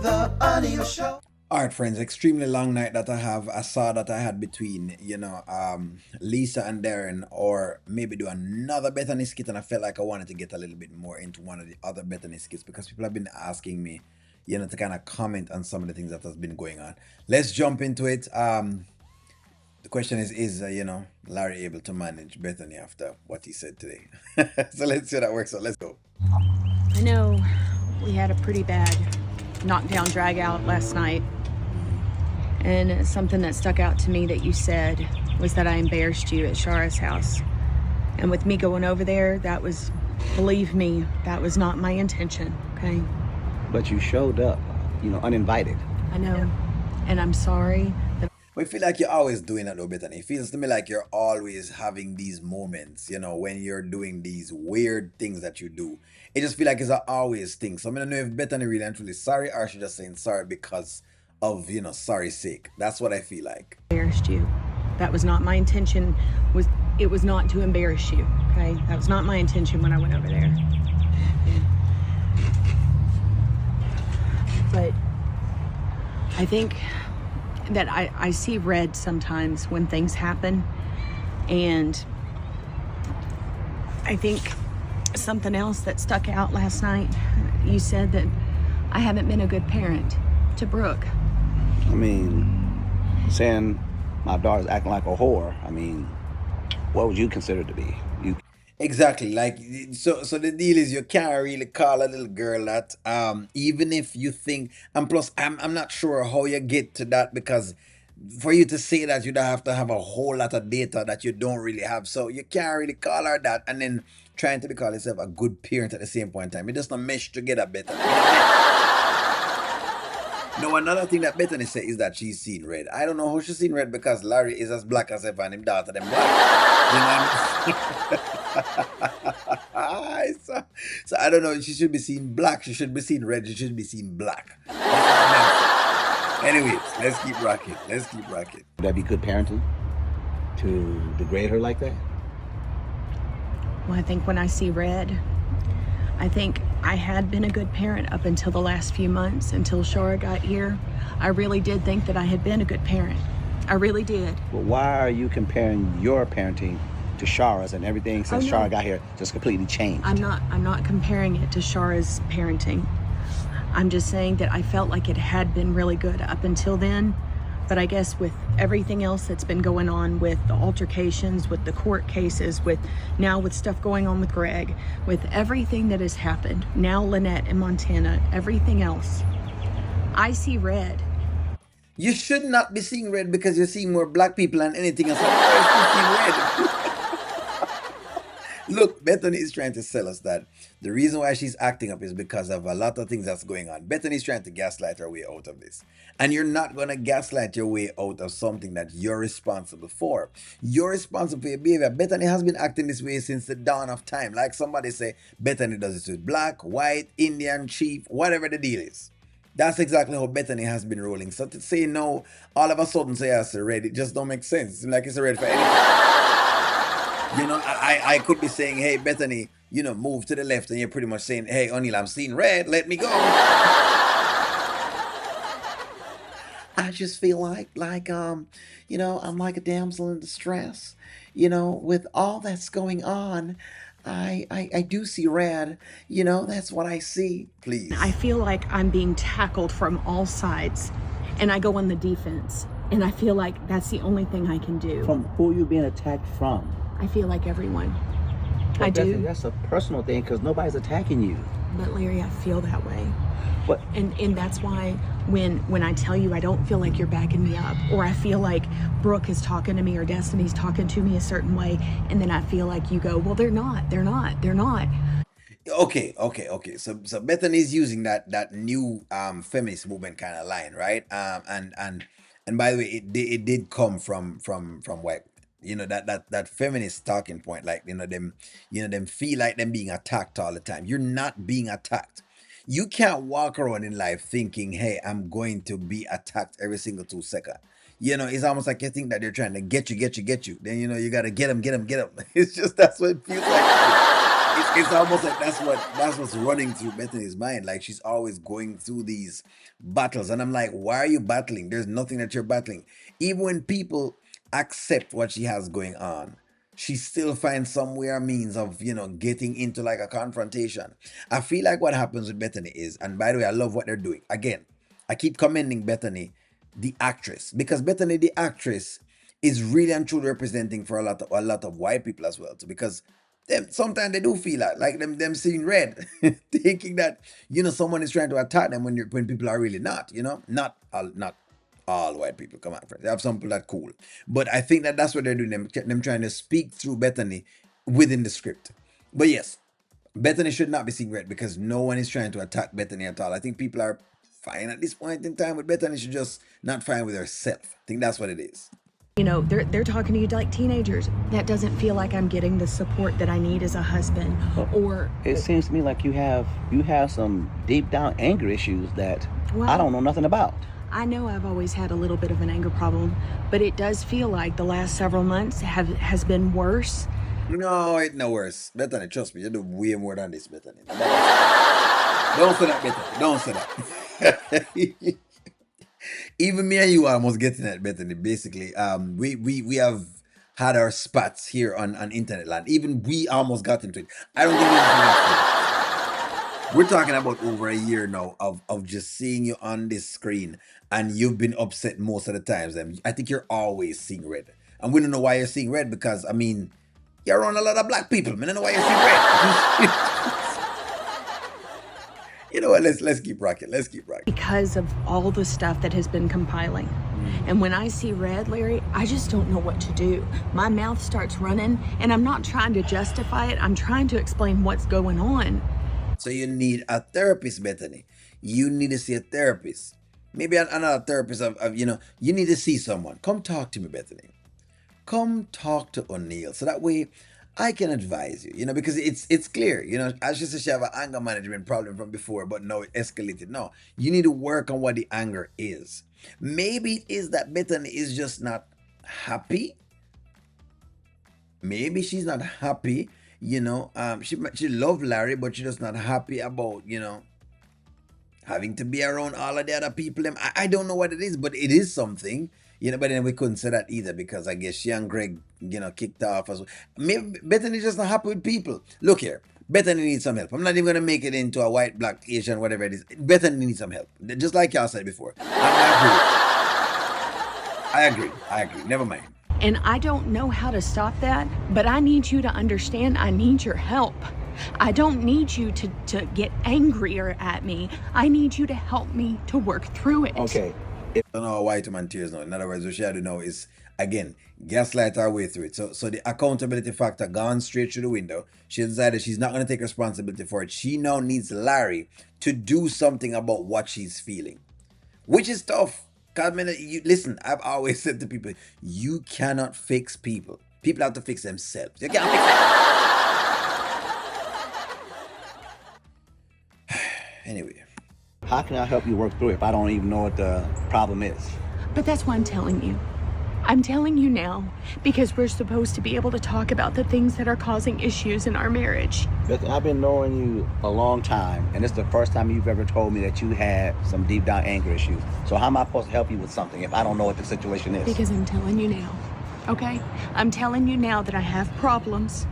The Anil Show. All right, friends, extremely long night that I saw that I had between, Lisa and Darren, or maybe do another Bethany skit. And I felt like I wanted to get a little bit more into one of the other Bethany skits because people have been asking me, to kind of comment on some of the things that has been going on. Let's jump into it. The question is Larry able to manage Bethany after what he said today? So let's see how that works out. Let's go. I know we had a pretty bad knockdown drag out last night. And something that stuck out to me that you said was that I embarrassed you at Sharra's house. And with me going over there, believe me, that was not my intention, okay? But you showed up, uninvited. I know, and I'm sorry. I feel like you're always doing that though, Bethany. It feels to me like you're always having these moments, when you're doing these weird things that you do. It just feel like it's a always thing. So I don't know if Bethany really and truly sorry or she's just saying sorry because of, sorry's sake. That's what I feel like. Embarrassed you. That was not my intention. It was not to embarrass you, okay? That was not my intention when I went over there. But I think that I see red sometimes when things happen, and I think something else that stuck out last night, you said that I haven't been a good parent to Brooke. I mean, saying my daughter's acting like a whore, what would you consider to be? Exactly. Like so the deal is you can't really call a little girl that even if you think, and plus I'm not sure how you get to that, because for you to say that you'd have to have a whole lot of data that you don't really have. So you can't really call her that and then trying to call yourself a good parent at the same point in time. It just not mesh together better. No, another thing that Bethany said is that she's seen red. I don't know how she's seen red because Larry is as black as ever and him daughter them black. You know what I mean? So I don't know. She should be seen black. She should be seen red. She should be seen black. Anyways, let's keep rocking. Would that be good parenting to degrade her like that? Well, I think when I see red, I think I had been a good parent up until the last few months, until Sharra got here. I really did think that I had been a good parent. I really did. Well, why are you comparing your parenting to Sharra's, and everything since Sharra got here just completely changed? I'm not comparing it to Sharra's parenting. I'm just saying that I felt like it had been really good up until then. But I guess with everything else that's been going on, with the altercations, with the court cases, with stuff going on with Greg, with everything that has happened, now Lynette in Montana, everything else, I see red. You should not be seeing red because you're seeing more black people than anything else. Red. Look, Bethany is trying to sell us that the reason why she's acting up is because of a lot of things that's going on. Bethany is trying to gaslight her way out of this. And you're not going to gaslight your way out of something that you're responsible for. You're responsible for your behavior. Bethany has been acting this way since the dawn of time. Like somebody say, Bethany does this with black, white, Indian, chief, whatever the deal is. That's exactly how Bethany has been rolling. So to say no, all of a sudden say it's a red, it just don't make sense. It's like it's a red for anything. I could be saying, hey, Bethany, move to the left, and you're pretty much saying, hey, O'Neill, I'm seeing red, let me go. I just feel like I'm like a damsel in distress. With all that's going on, I do see red. That's what I see. Please. I feel like I'm being tackled from all sides, and I go on the defense, and I feel like that's the only thing I can do. From who are you being attacked from? I feel like everyone. Well, I do. That's a personal thing because nobody's attacking you. But Larry, I feel that way. What? And that's why when I tell you I don't feel like you're backing me up, or I feel like Brooke is talking to me or Destiny's talking to me a certain way, and then I feel like you go, well, they're not. Okay. So Bethany's using that new feminist movement kind of line, right? And by the way, it did come from white. That feminist talking point, like them feel like them being attacked all the time. You're not being attacked. You can't walk around in life thinking, hey, I'm going to be attacked every single 2 seconds. It's almost like you think that they're trying to get you. Then you gotta get them. It's just, that's what it feels like. It's almost like that's what's running through Bethany's mind. Like she's always going through these battles, and I'm like, why are you battling? There's nothing that you're battling. Even when people accept what she has going on, she still finds somewhere means of getting into like a confrontation. I feel like what happens with Bethany is, and by the way, I love what they're doing. Again, I keep commending Bethany, the actress, because Bethany, the actress, is really and truly representing for a lot of white people as well too, because them sometimes they do feel like them seeing red, thinking that someone is trying to attack them when people are really not, not all white people. Come on, friends. They have some people that cool, but I think that that's what they're doing. Them trying to speak through Bethany within the script. But yes, Bethany should not be seeing red because no one is trying to attack Bethany at all. I think people are fine at this point in time with Bethany. Should just not fine with herself. I think that's what it is. They're talking to you like teenagers. That doesn't feel like I'm getting the support that I need as a husband. Or It seems to me like you have some deep down anger issues that I don't know nothing about. I know I've always had a little bit of an anger problem, but it does feel like the last several months has been worse. No, it's no worse. Bethany, trust me, you do way more than this, Bethany. Don't say that, Bethany. Don't say that. Even me and you are almost getting at Bethany. Basically, we have had our spats here on internet land. Even we almost got into it. I don't think we're talking about over a year now of just seeing you on this screen, and you've been upset most of the times. And I think you're always seeing red, and we don't know why you're seeing red because I mean, you're around a lot of black people. I don't know why you're seeing red. You know what? Let's keep rocking. Let's keep rocking. Because of all the stuff that has been compiling. And when I see red, Larry, I just don't know what to do. My mouth starts running, and I'm not trying to justify it. I'm trying to explain what's going on. So you need a therapist, Bethany. You need to see a therapist. Maybe another therapist you need to see someone. Come talk to me, Bethany. Come talk to O'Neill. So that way I can advise you, because it's clear, as she said, she have an anger management problem from before, but now it escalated. No, you need to work on what the anger is. Maybe it is that Bethany is just not happy. Maybe she's not happy, she love Larry, but she's just not happy about, having to be around all of the other people. I don't know what it is, but it is something. But then we couldn't say that either because I guess she and Greg, kicked off as well. Maybe Bethany's just not happy with people. Look here, Bethany needs some help. I'm not even gonna make it into a white, black, Asian, whatever it is. Bethany needs some help. Just like y'all said before. I agree. I agree. Never mind. And I don't know how to stop that, but I need you to understand I need your help. I don't need you to get angrier at me. I need you to help me to work through it. Okay. Don't know why white man tears now. In other words, what she had to know is again gaslight our way through it. So the accountability factor gone straight through the window. She decided she's not going to take responsibility for it. She now needs Larry to do something about what she's feeling, which is tough. Cause listen, I've always said to people, you cannot fix people. People have to fix themselves. You can't fix them. Anyway. How can I help you work through it if I don't even know what the problem is? But that's why I'm telling you. I'm telling you now because we're supposed to be able to talk about the things that are causing issues in our marriage. Bethany, I've been knowing you a long time, and this is the first time you've ever told me that you had some deep down anger issues. So how am I supposed to help you with something if I don't know what the situation is? Because I'm telling you now, okay? I'm telling you now that I have problems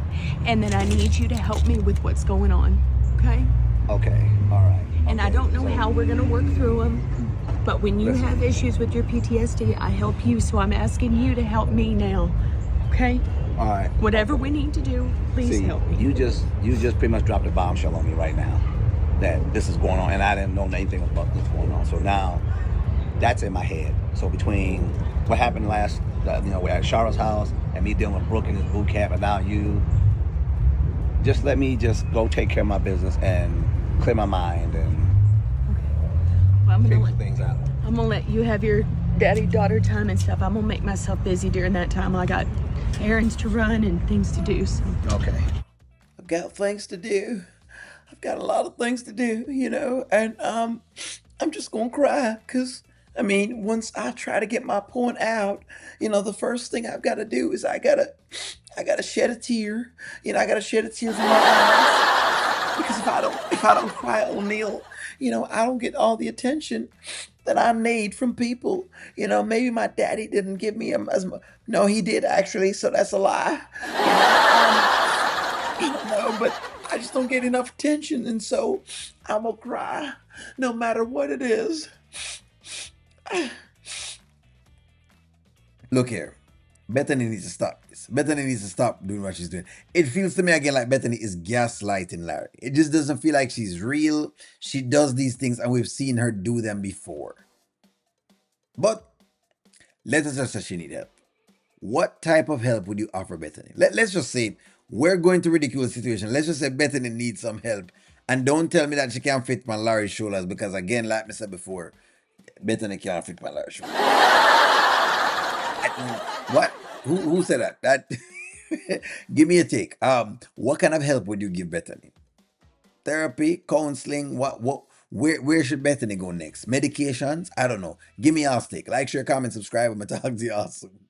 and that I need you to help me with what's going on, okay? Okay, all right. And okay. I don't know how we're gonna work through them, but when you have issues with your PTSD, I help you, so I'm asking you to help me now, okay? All right. Whatever we need to do, please help me. You just pretty much dropped a bombshell on me right now that this is going on, and I didn't know anything about this going on. So now that's in my head. So between what happened last, we're at Sharra's house and me dealing with Brooke in his boot camp, and now you, just let me just go take care of my business and clear my mind and figure things out. I'm gonna let you have your daddy-daughter time and stuff. I'm gonna make myself busy during that time. I got errands to run and things to do. So. Okay. I've got things to do. I've got a lot of things to do, and I'm just gonna cry because I mean, once I try to get my point out, the first thing I've got to do is I gotta shed a tear. I gotta shed a tear from my eyes because if I don't cry, O'Neil, I don't get all the attention that I need from people. Maybe my daddy didn't give me as much. No, he did actually, so that's a lie. No, but I just don't get enough attention, and so I'm gonna cry no matter what it is. Look here. Bethany needs to stop this. Bethany needs to stop doing what she's doing. It feels to me again like Bethany is gaslighting Larry. It just doesn't feel like she's real. She does these things and we've seen her do them before. But let us just say she need help. What type of help would you offer Bethany? Let's just say we're going to ridicule the situation. Let's just say Bethany needs some help. And don't tell me that she can't fit my Larry's shoulders because again, like I said before, Bethany can't fit my Larry's shoulders. What? Who said that? That give me a take. What kind of help would you give Bethany? Therapy, counseling, what where should Bethany go next? Medications? I don't know. Give me your take. Like, share, comment, subscribe. I'm gonna talk to you awesome.